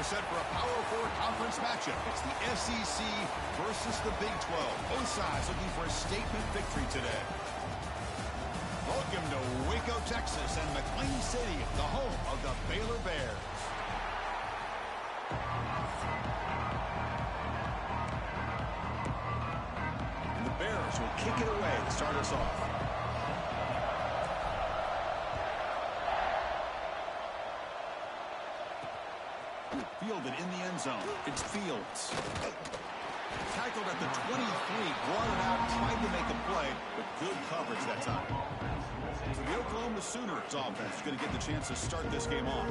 We're set for a Power 4 conference matchup. It's the SEC versus the Big 12. Both sides looking for a statement victory today. Welcome to Waco, Texas, and McLean Stadium, the home of the Baylor Bears. And the Bears will kick it away to start us off. Fielded in the end zone. It's Fields. Tackled at the 23, brought it out, tried to make a play, but good coverage that time. So the Oklahoma Sooners offense is going to get the chance to start this game off.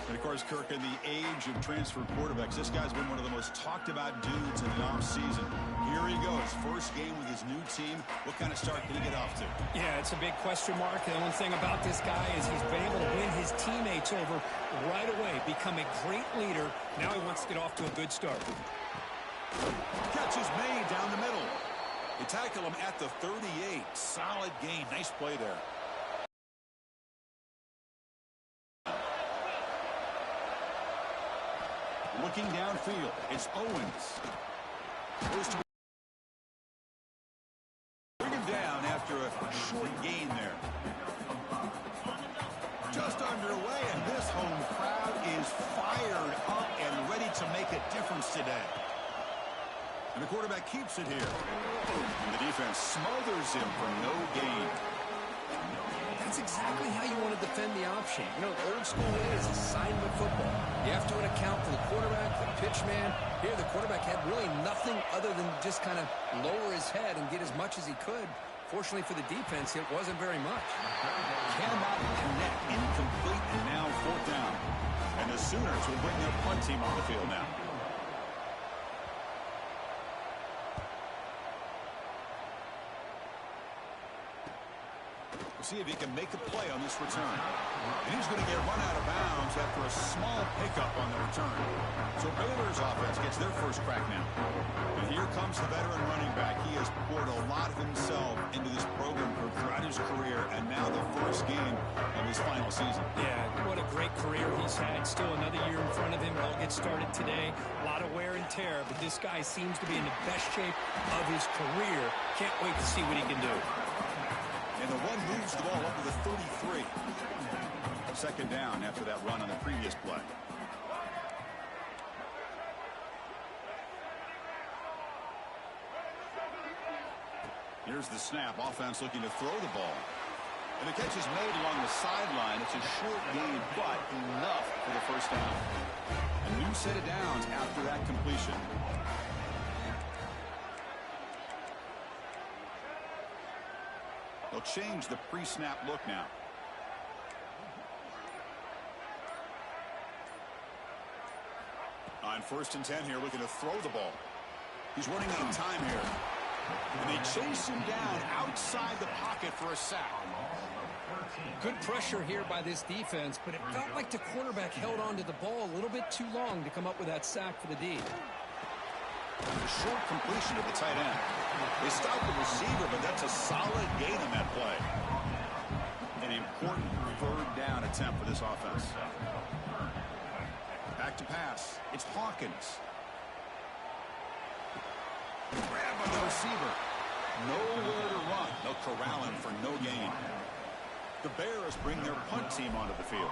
And, of course, Kirk, in the age of transfer quarterbacks, this guy's been one of the most talked about dudes in the offseason. Here he goes, first game with his new team. What kind of start can he get off to? Yeah, it's a big question mark. The only thing about this guy is he's been able to win his teammates over right away, become a great leader. Now he wants to get off to a good start. Catch is made down the middle. They tackle him at the 38. Solid gain. Nice play there. Looking downfield, it's Owens. Goes to bring him down after a short gain there. Just underway, and this home crowd is fired up and ready to make a difference today. And the quarterback keeps it here. And the defense smothers him for no gain. That's exactly how you want to defend the option. You know, the old school way is assignment football. You have to account for the quarterback, the pitch man. Here, the quarterback had really nothing other than just kind of lower his head and get as much as he could. Fortunately for the defense, it wasn't very much. Cannot connect, incomplete, and now fourth down. And the Sooners will bring their punt team on the field now. See if he can make a play on this return. And he's going to get run out of bounds after a small pickup on the return. So Baylor's offense gets their first crack now. And here comes the veteran running back. He has poured a lot of himself into this program throughout his career, and now the first game of his final season. Yeah, what a great career he's had. Still another year in front of him. It all gets started today. A lot of wear and tear, but this guy seems to be in the best shape of his career. Can't wait to see what he can do. And the one moves the ball up to the 33. Second down after that run on the previous play. Here's the snap. Offense looking to throw the ball. And the catch is made along the sideline. It's a short gain, but enough for the first down. A new set of downs after that completion. They'll change the pre-snap look now. On 1st and 10 here, looking to throw the ball. He's running out of time here. And they chase him down outside the pocket for a sack. Good pressure here by this defense, but it felt like the quarterback held on to the ball a little bit too long to come up with that sack for the D. A short completion to the tight end. They stop the receiver, but that's a solid gain on that play. An important third down attempt for this offense. Back to pass. It's Hawkins. Grab by the receiver. Nowhere to run. They'll corral him for no gain. The Bears bring their punt team onto the field.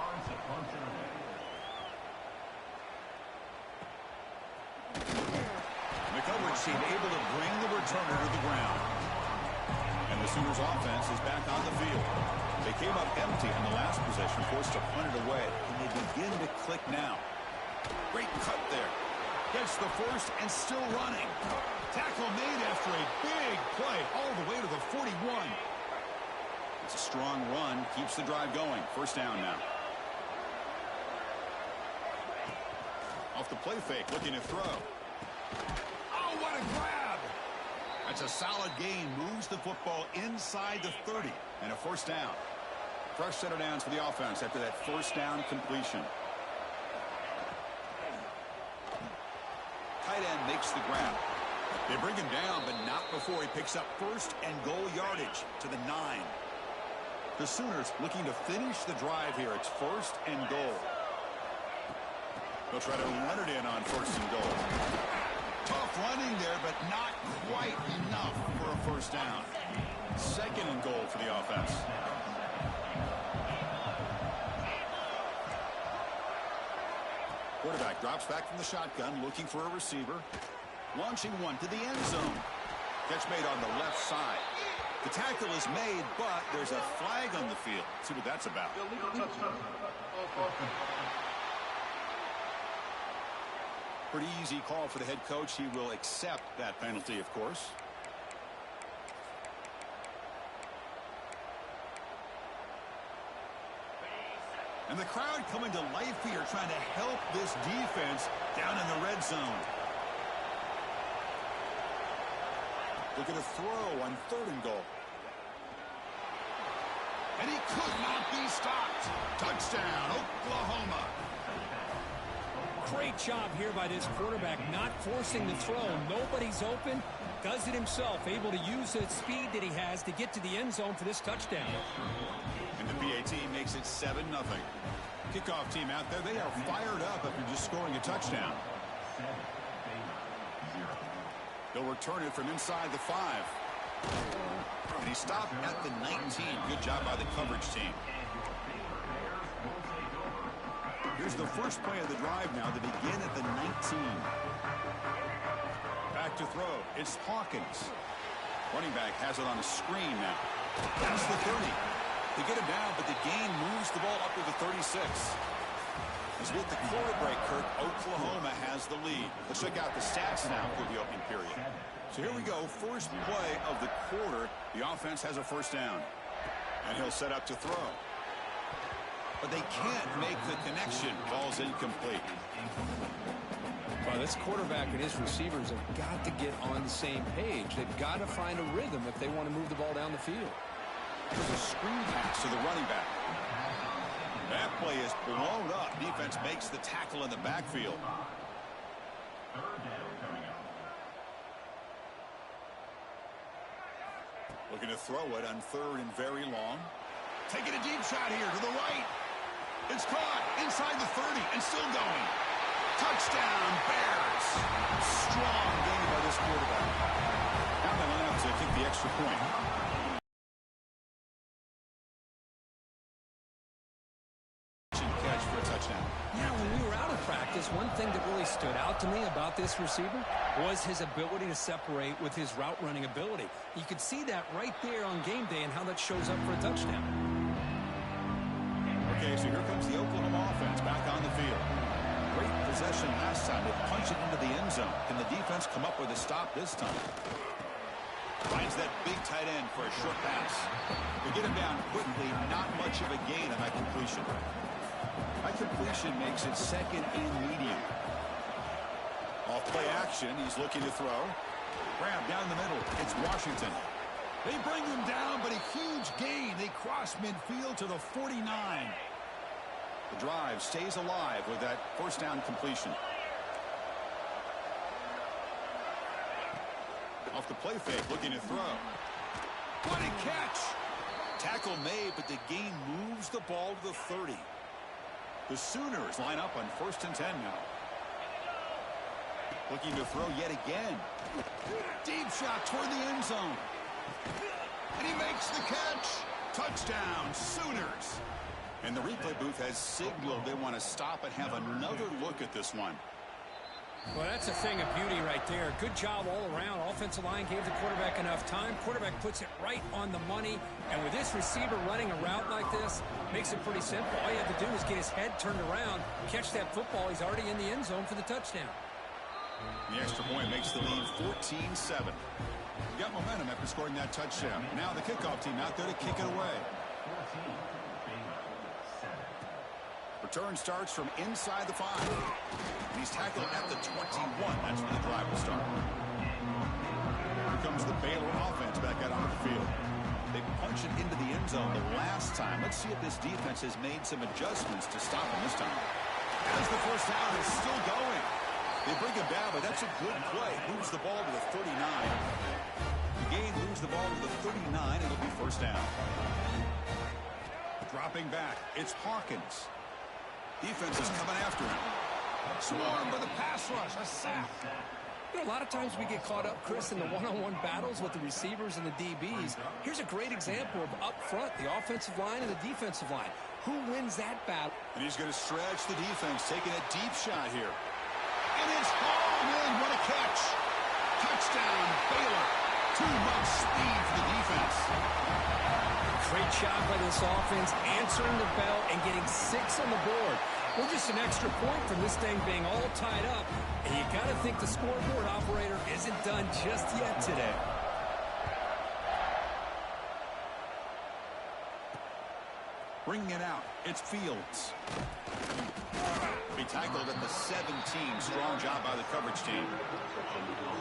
The coverage team able to bring the returner to the ground. And the Sooners offense is back on the field. They came up empty on the last possession, forced to punt it away. And they begin to click now. Great cut there. Gets the first and still running. Tackle made after a big play all the way to the 41. It's a strong run. Keeps the drive going. First down now. Off the play fake, looking to throw. Oh, what a grab! That's a solid gain. Moves the football inside the 30. And a first down. Fresh set of downs for the offense after that first down completion. Tight end makes the grab. They bring him down, but not before he picks up first and goal yardage to the 9. The Sooners looking to finish the drive here. It's first and goal. They'll try to run it in on 1st and goal. Tough running there, but not quite enough for a first down. 2nd and goal for the offense. Quarterback drops back from the shotgun, looking for a receiver. Launching one to the end zone. Catch made on the left side. The tackle is made, but there's a flag on the field. Let's see what that's about. Pretty easy call for the head coach. He will accept that penalty, of course. And the crowd coming to life here, trying to help this defense down in the red zone. Looking to throw on 3rd and goal. And he could not be stopped. Touchdown, Oklahoma. Great job here by this quarterback, not forcing the throw. Nobody's open. Does it himself, able to use the speed that he has to get to the end zone for this touchdown. And the PAT makes it 7-0. Kickoff team out there, they are fired up after just scoring a touchdown. They'll return it from inside the 5. And he stopped at the 19. Good job by the coverage team. Here's the first play of the drive now to begin at the 19. Back to throw. It's Hawkins. Running back has it on a screen now. That's the 30. They get him down, but the gain moves the ball up to the 36. As we hit the quarter break, Kirk, Oklahoma has the lead. Let's check out the stats now for the opening period. So here we go. First play of the quarter. The offense has a first down. And he'll set up to throw. But they can't make the connection. Ball's incomplete. Well, this quarterback and his receivers have got to get on the same page. They've got to find a rhythm if they want to move the ball down the field. There's a screen pass to the running back. That play is blown up. Defense makes the tackle in the backfield. Looking to throw it on 3rd and very long. Taking a deep shot here to the right. It's caught inside the 30 and still going. Touchdown, Bears. Strong game by this quarterback. Now they line up to kick the extra point. Catch for a touchdown. Yeah, when we were out of practice, one thing that really stood out to me about this receiver was his ability to separate with his route running ability. You could see that right there on game day and how that shows up for a touchdown. Okay, so here comes the Oklahoma offense back on the field. Great possession last time. They punch it into the end zone. Can the defense come up with a stop this time? Finds that big tight end for a short pass. They get him down quickly. Not much of a gain on that completion. That completion makes it 2nd and medium. Off play action. He's looking to throw. Grab down the middle. It's Washington. They bring him down, but a huge gain. They cross midfield to the 49. The drive stays alive with that first down completion. Off the play fake, looking to throw. What a catch! Tackle made, but the gain moves the ball to the 30. The Sooners line up on 1st and 10 now. Looking to throw yet again. Deep shot toward the end zone. And he makes the catch. Touchdown, Sooners. And the replay booth has signaled they want to stop and have another look at this one. Well, that's a thing of beauty right there. Good job all around. Offensive line gave the quarterback enough time. Quarterback puts it right on the money. And with this receiver running a route like this, makes it pretty simple. All you have to do is get his head turned around, catch that football. He's already in the end zone for the touchdown. The extra point makes the lead 14-7. Got momentum after scoring that touchdown. Now the kickoff team out there to kick it away. Return starts from inside the 5. And he's tackled at the 21. That's where the drive will start. Here comes the Baylor offense back out onto the field. They punch it into the end zone the last time. Let's see if this defense has made some adjustments to stop him this time. As the first down is still going. They bring him down, but that's a good play. Moves the ball to the 39. The gain moves the ball to the 39. It'll be first down. Dropping back, it's Hawkins. Defense is coming after him. Swarmed by the pass rush. A sack. You know, a lot of times we get caught up, Chris, in the one-on-one battles with the receivers and the DBs. Here's a great example of up front, the offensive line and the defensive line. Who wins that battle? And he's going to stretch the defense, taking a deep shot here. And it's hauled in. What a catch. Touchdown, Baylor. Too much speed for the defense. Great job by this offense, answering the bell and getting 6 on the board. Well, just an extra point from this thing being all tied up. And you got to think the scoreboard operator isn't done just yet today. Bringing it out, it's Fields. Be tackled at the 17. Strong job by the coverage team.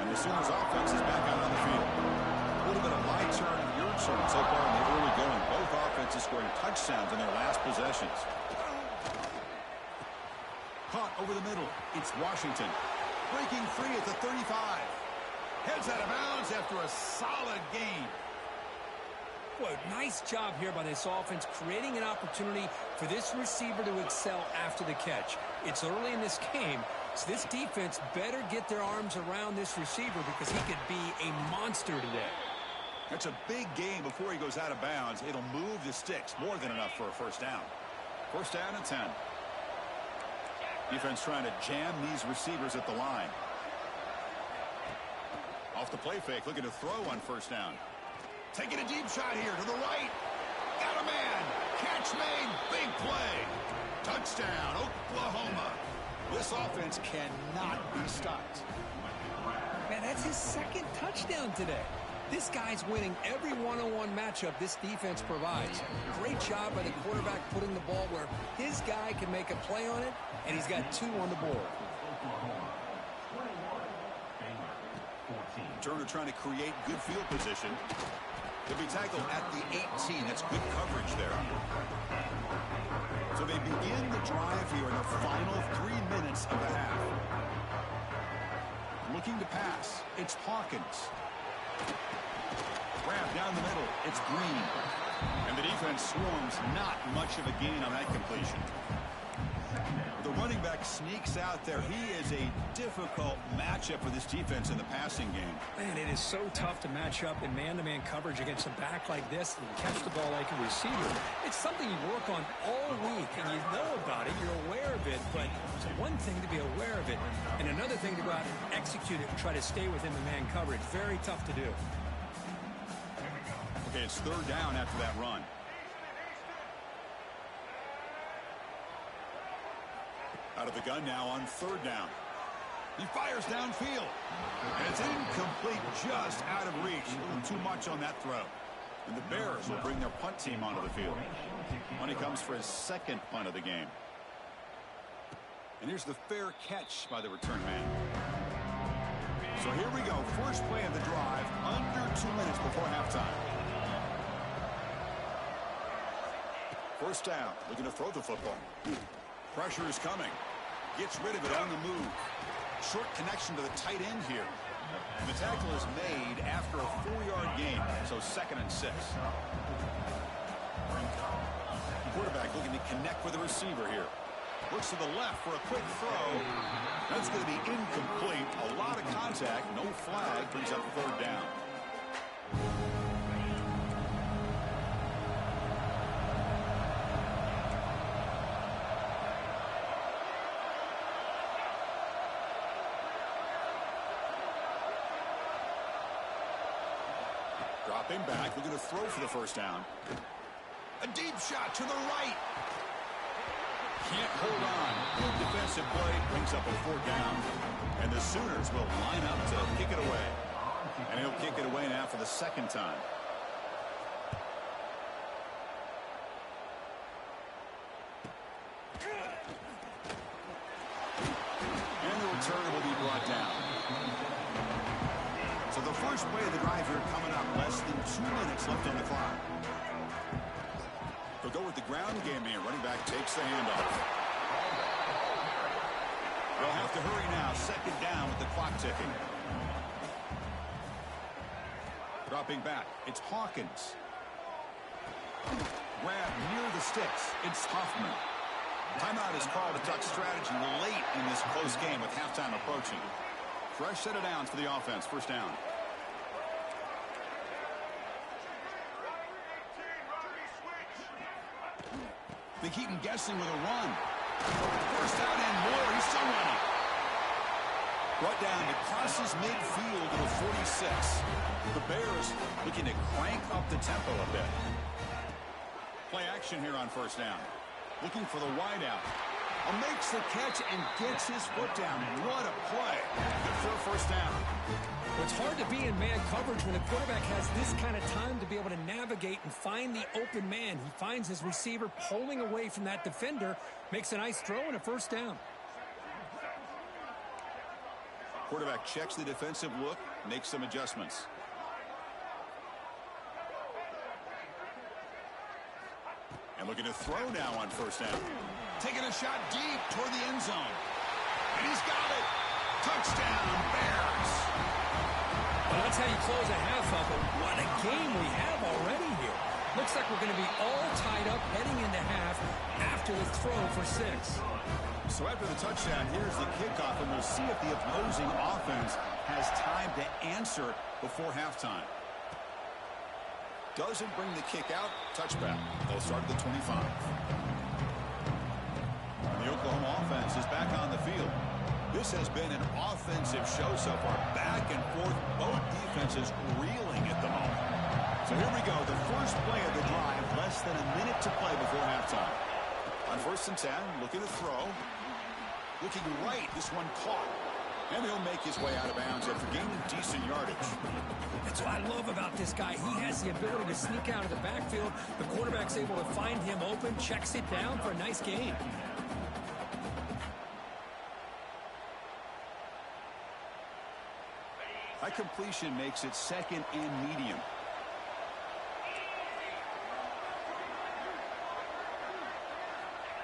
And the Sooners offense is back out on the field. A little bit of my turn and your turn so far in the early going. Both offenses scoring touchdowns in their last possessions. Caught over the middle. It's Washington. Breaking free at the 35. Heads out of bounds after a solid gain. Boy, nice job here by this offense, creating an opportunity for this receiver to excel after the catch. It's early in this game, so this defense better get their arms around this receiver because he could be a monster today. That's a big gain before he goes out of bounds. It'll move the sticks, more than enough for a first down. First down and 10. Defense trying to jam these receivers at the line. Off the play fake, looking to throw on first down. Taking a deep shot here to the right. Got a man. Catch made. Big play. Touchdown, Oklahoma. This offense cannot be stopped. Man, that's his second touchdown today. This guy's winning every one-on-one matchup this defense provides. Great job by the quarterback putting the ball where his guy can make a play on it, and he's got 2 on the board. Turner trying to create good field position. He'll be tackled at the 18. That's good coverage there. So they begin the drive here in the final 3 minutes of the half. Looking to pass. It's Hawkins. Grab down the middle. It's Green. And the defense swarms. Not much of a gain on that completion. The running back sneaks out there. He is a difficult matchup for this defense in the passing game. Man, it is so tough to match up in man-to-man coverage against a back like this and catch the ball like a receiver. It's something you work on all week, and you know about it. You're aware of it, but it's one thing to be aware of it, and another thing to go out and execute it and try to stay within the man coverage. Very tough to do. Okay, it's third down after that run. Out of the gun now on third down. He fires downfield. And it's incomplete, just out of reach. A little too much on that throw. And the Bears will bring their punt team onto the field. Money comes for his second punt of the game. And here's the fair catch by the return man. So here we go. First play of the drive, under 2 minutes before halftime. First down, looking to throw the football. Pressure is coming. Gets rid of it on the move. Short connection to the tight end here. And the tackle is made after a 4-yard gain, so 2nd and 6. Quarterback looking to connect with the receiver here. Looks to the left for a quick throw. That's going to be incomplete. A lot of contact, no flag, brings up third down. Dropping back, looking to throw for the first down. A deep shot to the right. Can't hold on. Good defensive play, brings up a 4th down. And the Sooners will line up to kick it away. And he'll kick it away now for the 2nd time. And the return will be brought down. So the first play of the drive here coming up. Less than 2 minutes left on the clock. They'll go with the ground game here. Running back takes the handoff. They'll have to hurry now. 2nd down with the clock ticking. Dropping back. It's Hawkins. Grab near the sticks. It's Huffman. Timeout is called to talk strategy late in this close game with halftime approaching. Fresh set of downs for the offense. First down. They keep him guessing with a run. First down and more. He's still running. Brought down. It crosses midfield to the 46. The Bears looking to crank up the tempo a bit. Play action here on first down. Looking for the wideout. Makes the catch and gets his foot down. What a play. Good for a first down. Well, it's hard to be in man coverage when the quarterback has this kind of time to be able to navigate and find the open man. He finds his receiver pulling away from that defender, makes a nice throw and a first down. Quarterback checks the defensive look, makes some adjustments. And looking to throw now on first down. Taking a shot deep toward the end zone. And he's got it. Touchdown, Bears. Well, that's how you close a half of it. What a game we have already here. Looks like we're going to be all tied up heading into half after the throw for 6. So after the touchdown, here's the kickoff, and we'll see if the opposing offense has time to answer before halftime. Doesn't bring the kick out. Touchback. They'll start at the 25. The Oklahoma offense is back on the field. This has been an offensive show so far. Back and forth, both defenses reeling at the moment. So here we go, the first play of the drive, less than a minute to play before halftime. On first and 10, looking to throw. Looking right, this one caught. And he'll make his way out of bounds after gaining decent yardage. That's what I love about this guy. He has the ability to sneak out of the backfield. The quarterback's able to find him open, checks it down for a nice gain. High completion makes it second and medium.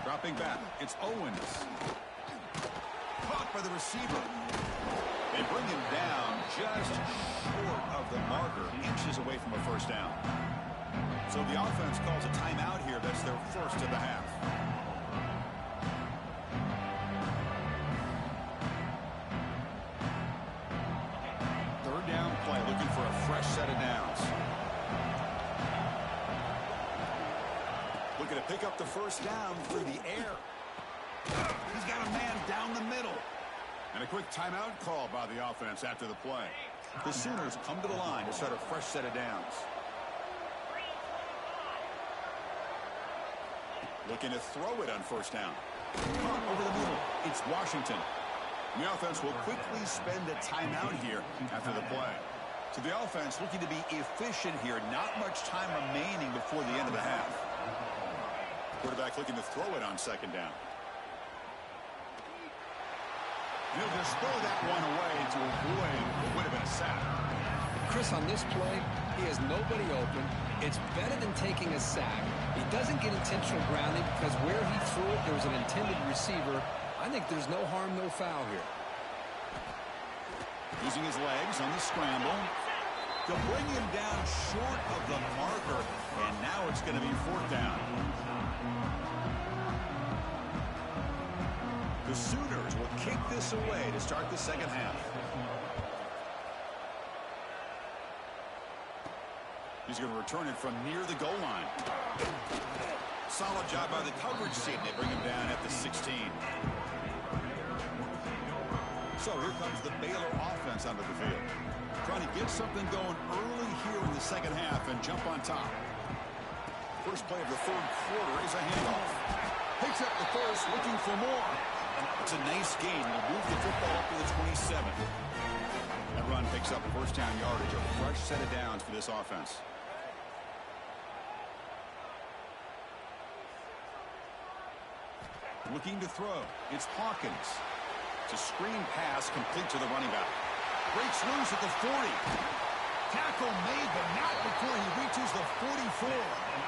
Dropping back, it's Owens. Caught by the receiver. They bring him down just short of the marker, inches away from a first down. So the offense calls a timeout here. That's their first of the half. Third down play, looking for a fresh set of downs. Looking to pick up the first down through the air. He's got a man down the middle. And a quick timeout call by the offense after the play. The Sooners come to the line to start a fresh set of downs. Looking to throw it on first down. Caught over the middle. It's Washington. The offense will quickly spend a timeout here after the play. So the offense looking to be efficient here. Not much time remaining before the end of the half. Quarterback looking to throw it on second down. He'll just throw that one away to avoid what would have been a sack. Chris, on this play, he has nobody open. It's better than taking a sack. He doesn't get intentional grounding because where he threw it, there was an intended receiver. I think there's no harm, no foul here. Using his legs on the scramble to bring him down short of the marker, and now it's going to be fourth down. The Sooners will kick this away to start the second half. He's going to return it from near the goal line. Solid job by the coverage team. They bring him down at the 16. So here comes the Baylor offense onto the field. Trying to get something going early here in the second half and jump on top. First play of the third quarter is a handoff. Picks up the first, looking for more. It's a nice gain. Will move the football up to the 27. That run picks up first down yardage. A fresh set of downs for this offense. Looking to throw. It's Hawkins. It's a screen pass complete to the running back. Breaks loose at the 40. Tackle made, but not before he reaches the 44.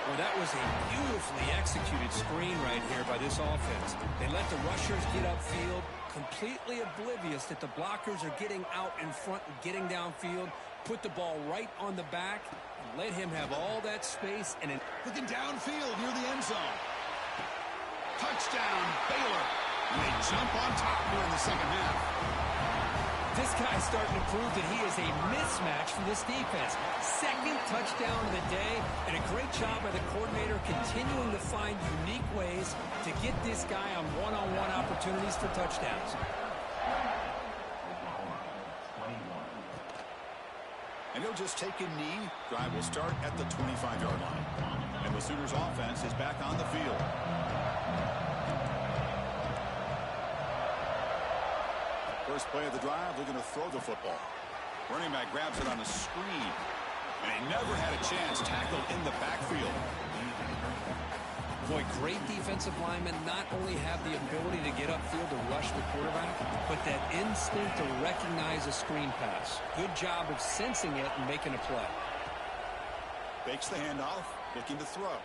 Well, that was a beautifully executed screen right here by this offense. They let the rushers get upfield, completely oblivious that the blockers are getting out in front and getting downfield, put the ball right on the back, and let him have all that space. And looking downfield near the end zone. Touchdown, Baylor. And they jump on top here in the second half. This guy's starting to prove that he is a mismatch for this defense. Second touchdown of the day, and a great job by the coordinator continuing to find unique ways to get this guy on one-on-one opportunities for touchdowns. And he'll just take a knee. Drive will start at the 25-yard line. And the Sooners offense is back on the field. First play of the drive, they're going to throw the football. Running back grabs it on a screen. And he never had a chance. Tackled in the backfield. Boy, great defensive linemen not only have the ability to get upfield to rush the quarterback, but that instinct to recognize a screen pass. Good job of sensing it and making a play. Fakes the handoff, looking to throw.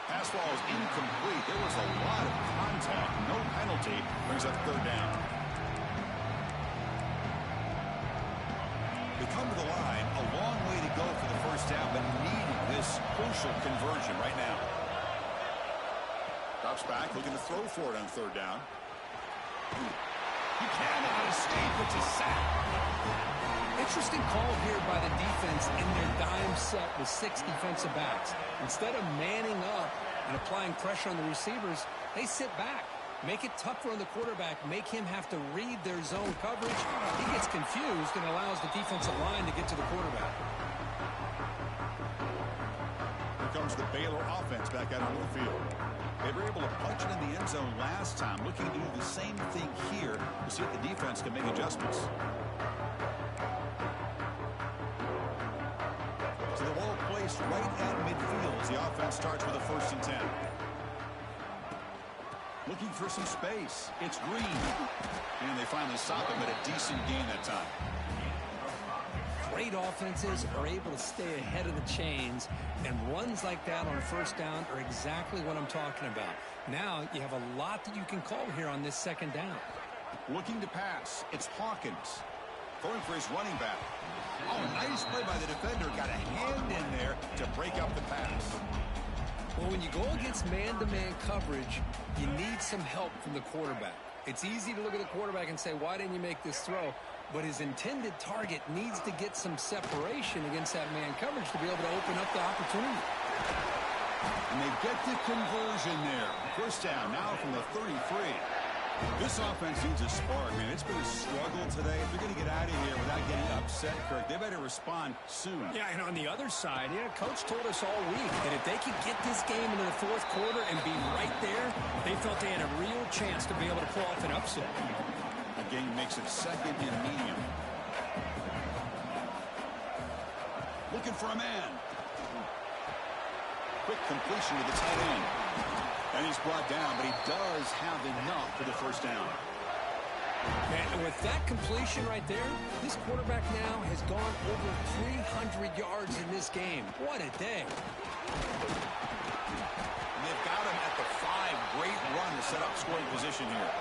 Pass ball is incomplete. There was a lot of contact. No penalty. Brings up third down. They come to the line. A long way to go for the first down, but needing this crucial conversion right now. Drops back, looking to throw for it on third down. He cannot escape. It's a sack. Interesting call here by the defense in their dime set with 6 defensive backs. Instead of manning up and applying pressure on the receivers, they sit back. Make it tougher on the quarterback. Make him have to read their zone coverage. He gets confused and allows the defensive line to get to the quarterback. Here comes the Baylor offense back out onto the field. They were able to punch it in the end zone last time. Looking to do the same thing here to see if the defense can make adjustments. So the ball placed right at midfield as the offense starts with a 1st and 10. Looking for some space. It's Green. And they finally stop him at a decent gain that time. Great offenses are able to stay ahead of the chains, and runs like that on 1st down are exactly what I'm talking about. Now you have a lot that you can call here on this 2nd down. Looking to pass. It's Hawkins. Throwing for his running back. Oh, nice play by the defender. Got a hand in there to break up the pass. Well, when you go against man-to-man coverage, you need some help from the quarterback. It's easy to look at the quarterback and say, why didn't you make this throw? But his intended target needs to get some separation against that man coverage to be able to open up the opportunity. And they get the conversion there. 1st down now from the 33. This offense needs a spark, man. It's been a struggle today. If they're going to get out of here without getting upset, Kirk, they better respond soon. Yeah, and on the other side, Coach told us all week that if they could get this game into the 4th quarter and be right there, they felt they had a real chance to be able to pull off an upset. The game makes it 2nd and medium. Looking for a man. Quick completion to the tight end. And he's brought down, but he does have enough for the 1st down. And with that completion right there, this quarterback now has gone over 300 yards in this game. What a day. And they've got him at the 5. Great run to set up scoring position here.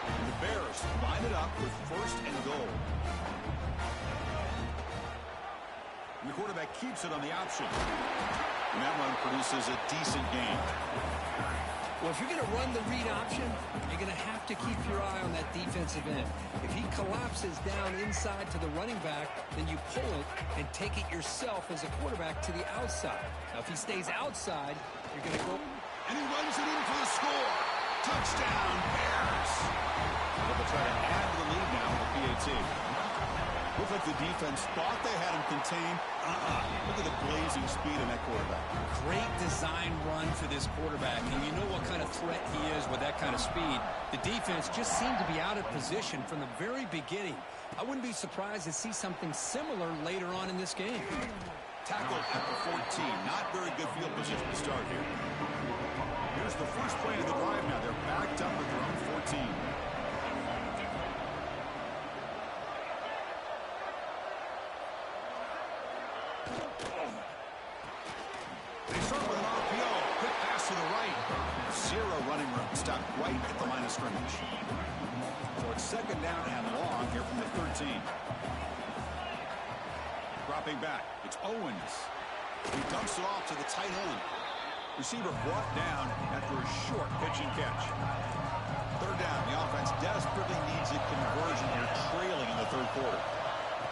And the Bears line it up with 1st and goal. And the quarterback keeps it on the option. And that run produces a decent gain. Well, if you're going to run the read option, you're going to have to keep your eye on that defensive end. If he collapses down inside to the running back, then you pull it and take it yourself as a quarterback to the outside. Now, if he stays outside, you're going to go. And he runs it in for the score. Touchdown, Bears. They'll try to add to the lead now with the PAT. Looked like the defense thought they had him contained. Look at the blazing speed in that quarterback. Great design run for this quarterback, and you know what kind of threat he is with that kind of speed. The defense just seemed to be out of position from the very beginning. I wouldn't be surprised to see something similar later on in this game. Tackled at the 14. Not very good field position to start here. Here's the first play of the drive now. They're backed up at their own 14. They start with an RPO. Quick pass to the right. 0 running room. Stopped right at the line of scrimmage. So it's 2nd down and long here from the 13. Dropping back. It's Owens. He dumps it off to the tight end. Receiver brought down after a short pitch and catch. Third down. The offense desperately needs a conversion here, trailing in the third quarter.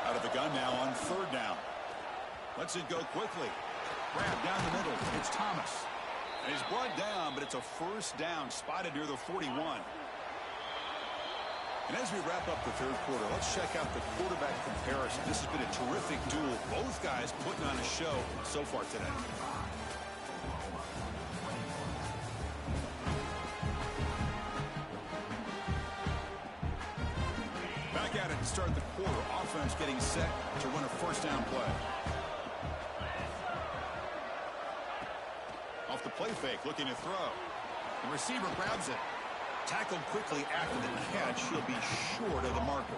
Out of the gun now on third down. Lets it go quickly. Grab down the middle. It's Thomas. And he's brought down, but it's a first down spotted near the 41. And as we wrap up the third quarter, let's check out the quarterback comparison. This has been a terrific duel. Both guys putting on a show so far today. Back at it to start the quarter. Offense getting set to run a first down play. Off the play fake, looking to throw. The receiver grabs it. Tackled quickly after the catch. He'll be short of the marker.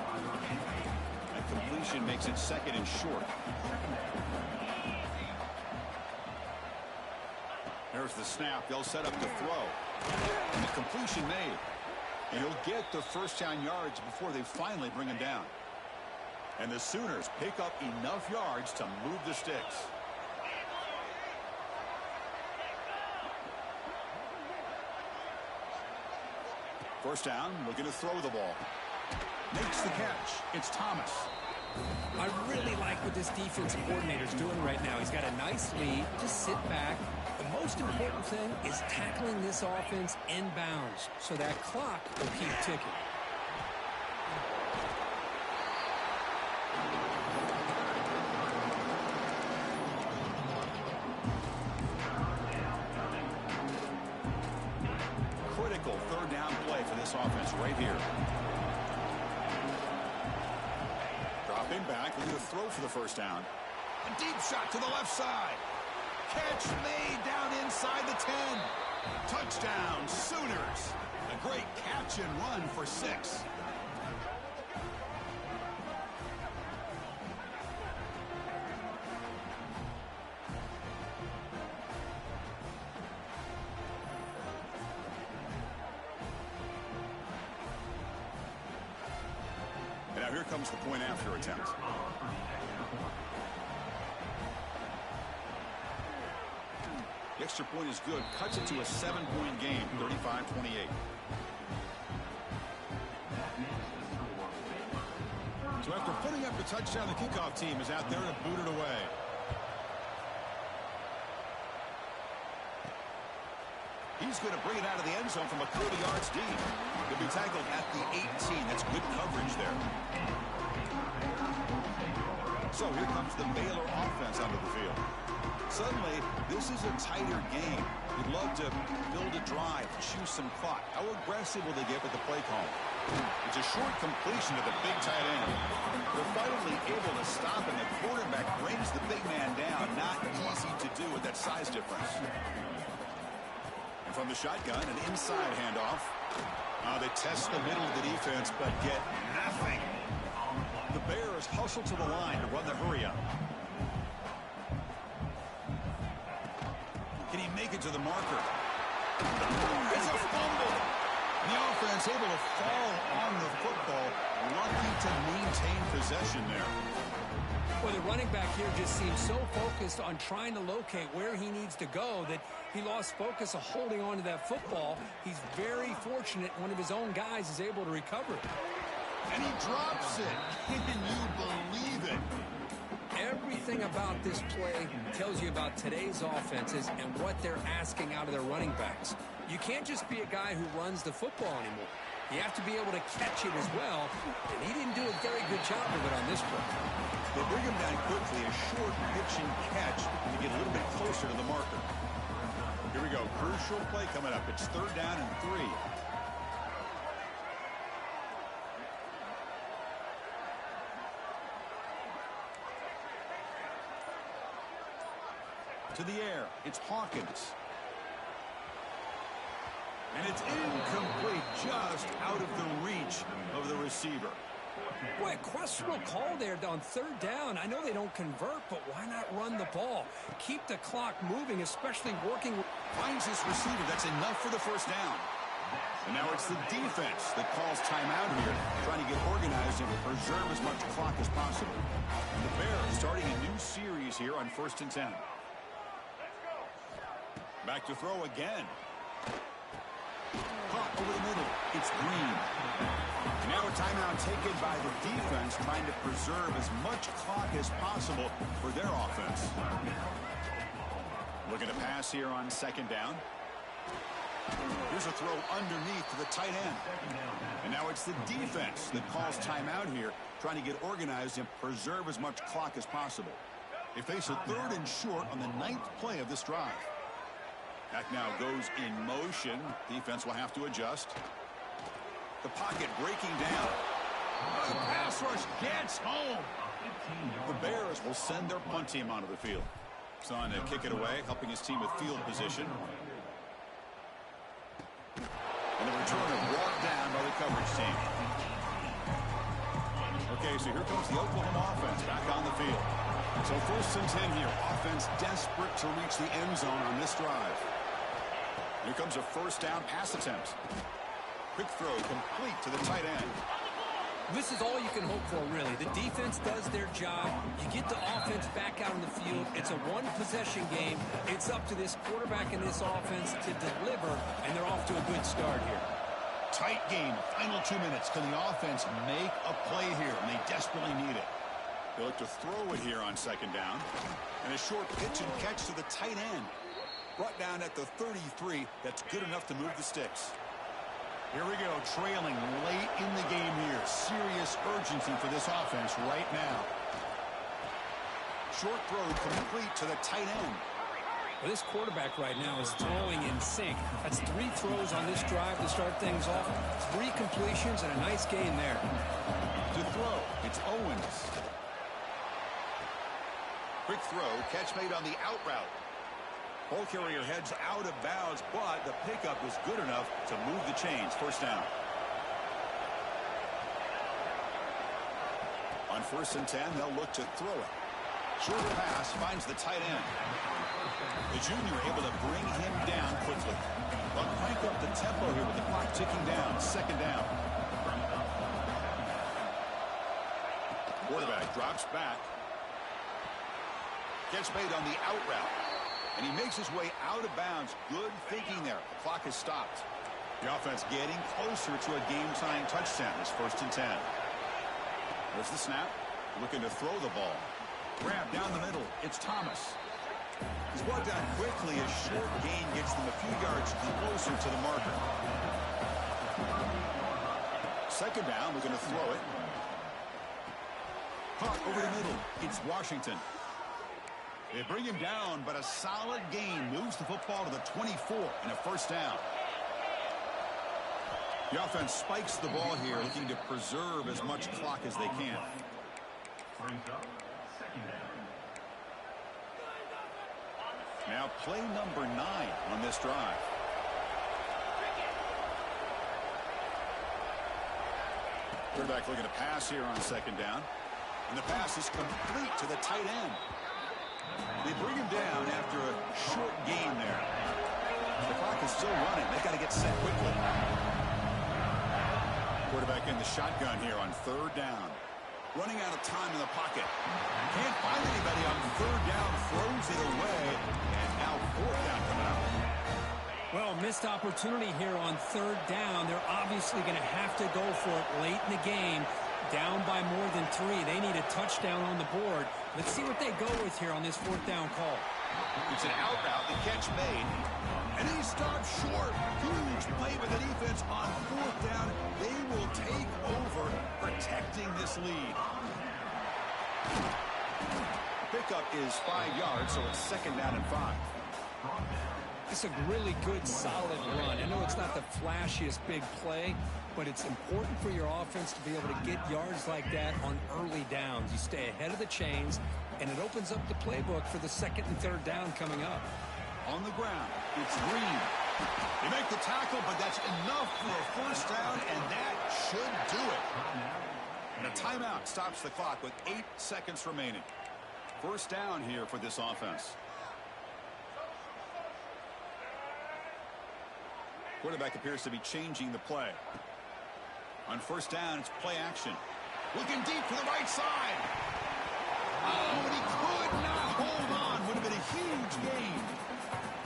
And completion makes it second and short. There's the snap. They'll set up to throw. And the completion made. And he'll get the first down yards before they finally bring him down. And the Sooners pick up enough yards to move the sticks. First down, looking to throw the ball. Makes the catch. It's Thomas. I really like what this defensive coordinator's doing right now. He's got a nice lead. Just sit back. The most important thing is tackling this offense inbounds so that clock will keep ticking. Critical third down play for this offense right here. Dropping back, looking to throw for the first down. A deep shot to the left side. Catch made down inside the 10. Touchdown, Sooners. A great catch and run for 6. And now here comes the point after attempt. The extra point is good. Cuts it to a 7-point game, 35-28. So after putting up the touchdown, the kickoff team is out there to boot it away. He's going to bring it out of the end zone from a couple of yards deep. He'll be tackled at the 18. That's good coverage there. So here comes the Baylor offense onto the field. Suddenly, this is a tighter game. You'd love to build a drive, choose some clock. How aggressive will they get with the play call? It's a short completion to the big tight end. They're finally able to stop, and the quarterback brings the big man down. Not easy to do with that size difference. And from the shotgun, an inside handoff. They test the middle of the defense, but get nothing. The Bears hustle to the line to run the hurry up. Can he make it to the marker? It's a fumble. The offense able to fall on the football. Lucky to maintain possession there. Well, the running back here just seems so focused on trying to locate where he needs to go that he lost focus of holding on to that football. He's very fortunate one of his own guys is able to recover it. And he drops it. Can you believe it? Everything about this play tells you about today's offenses and what they're asking out of their running backs. You can't just be a guy who runs the football anymore. You have to be able to catch it as well, and he didn't do a very good job of it on this play. They bring him down quickly, a short pitch and catch to get a little bit closer to the marker. Here we go, crucial play coming up. It's third down and 3. To the air, it's Hawkins. And it's incomplete, just out of the reach of the receiver. Boy, a questionable call there on third down. I know they don't convert, but why not run the ball? Keep the clock moving, especially working. Finds his receiver. That's enough for the first down. And now it's the defense that calls timeout here, trying to get organized and preserve as much clock as possible. And the Bears starting a new series here on 1st and 10. Back to throw again. Caught over the middle. It's Green. And now a timeout taken by the defense, trying to preserve as much clock as possible for their offense. Looking to pass here on second down. Here's a throw underneath to the tight end. And now it's the defense that calls timeout here, trying to get organized and preserve as much clock as possible. They face a 3rd and short on the 9th play of this drive. Back now goes in motion. Defense will have to adjust. The pocket breaking down. The pass rush gets home. The Bears will send their punt team onto the field. Son to kick it away, helping his team with field position. And the returner brought down by the coverage team. Okay, so here comes the Oklahoma offense back on the field. So 1st and 10 here. Offense desperate to reach the end zone on this drive. Here comes a 1st down pass attempt. Quick throw complete to the tight end. This is all you can hope for, really. The defense does their job. You get the offense back out on the field. It's a one-possession game. It's up to this quarterback and this offense to deliver, and they're off to a good start here. Tight game. Final 2 minutes. Can the offense make a play here? And they desperately need it. They look to throw it here on second down. And a short pitch and catch to the tight end. Brought down at the 33. That's good enough to move the sticks. Here we go, trailing late in the game here. Serious urgency for this offense right now. Short throw complete to the tight end. Well, this quarterback right now is throwing in sync. That's 3 throws on this drive to start things off. 3 completions and a nice gain there. To throw, it's Owens. Quick throw, catch made on the out route. Ball carrier heads out of bounds, but the pickup is good enough to move the chains. 1st down. On 1st and 10, they'll look to throw it. Short pass finds the tight end. The junior able to bring him down quickly. But crank up the tempo here with the clock ticking down. 2nd down. Quarterback drops back. Catch made on the out route. And he makes his way out of bounds. Good thinking there. The clock has stopped. The offense getting closer to a game-tying touchdown. It's 1st and 10. There's the snap. Looking to throw the ball. Grab down the middle. It's Thomas. He's brought down quickly. A short gain gets them a few yards closer to the marker. 2nd down. Looking to throw it. Caught over the middle. It's Washington. They bring him down, but a solid gain moves the football to the 24 and a 1st down. The offense spikes the ball here, looking to preserve as much clock as they can. Now play number 9 on this drive. Quarterback looking to pass here on 2nd down. And the pass is complete to the tight end. They bring him down after a short gain there. The clock is still running. They've got to get set quickly. Quarterback in the shotgun here on 3rd down. Running out of time in the pocket. Can't find anybody on 3rd down. Throws it away. And now 4th down coming up. Well, missed opportunity here on 3rd down. They're obviously going to have to go for it late in the game. Down by more than 3. They need a touchdown on the board. Let's see what they go with here on this 4th down call. It's an out route. The catch made. And he stopped short. Huge play by the defense on 4th down. They will take over, protecting this lead. Pickup is 5 yards, so it's 2nd down and 5. It's a really good, solid run. I know it's not the flashiest big play, but it's important for your offense to be able to get yards like that on early downs. You stay ahead of the chains, and it opens up the playbook for the 2nd and 3rd down coming up. On the ground, it's Green. They make the tackle, but that's enough for a 1st down, and that should do it. And a timeout stops the clock with 8 seconds remaining. 1st down here for this offense. Quarterback appears to be changing the play. On 1st down, it's play action. Looking deep for the right side. Oh, but he could not hold on. Would have been a huge gain.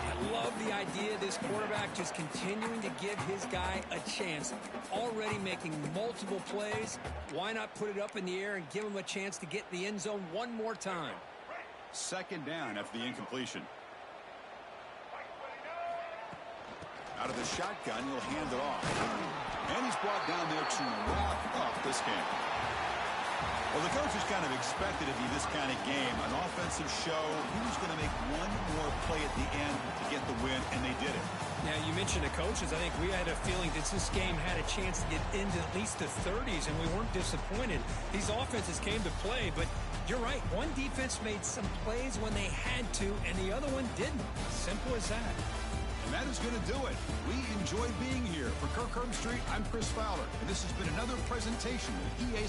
I love the idea of this quarterback just continuing to give his guy a chance. Already making multiple plays. Why not put it up in the air and give him a chance to get in the end zone one more time? Second down after the incompletion. Out of the shotgun, he'll hand it off. And he's brought down there to wrap up this game. Well, the coaches kind of expected it to be this kind of game, an offensive show. Who's going to make one more play at the end to get the win, and they did it. Now, you mentioned the coaches. I think we had a feeling that this game had a chance to get into at least the 30s, and we weren't disappointed. These offenses came to play, but you're right. One defense made some plays when they had to, and the other one didn't. Simple as that. And that is going to do it. We enjoyed being here. For Kirk Herbstreit, I'm Chris Fowler, and this has been another presentation of EA.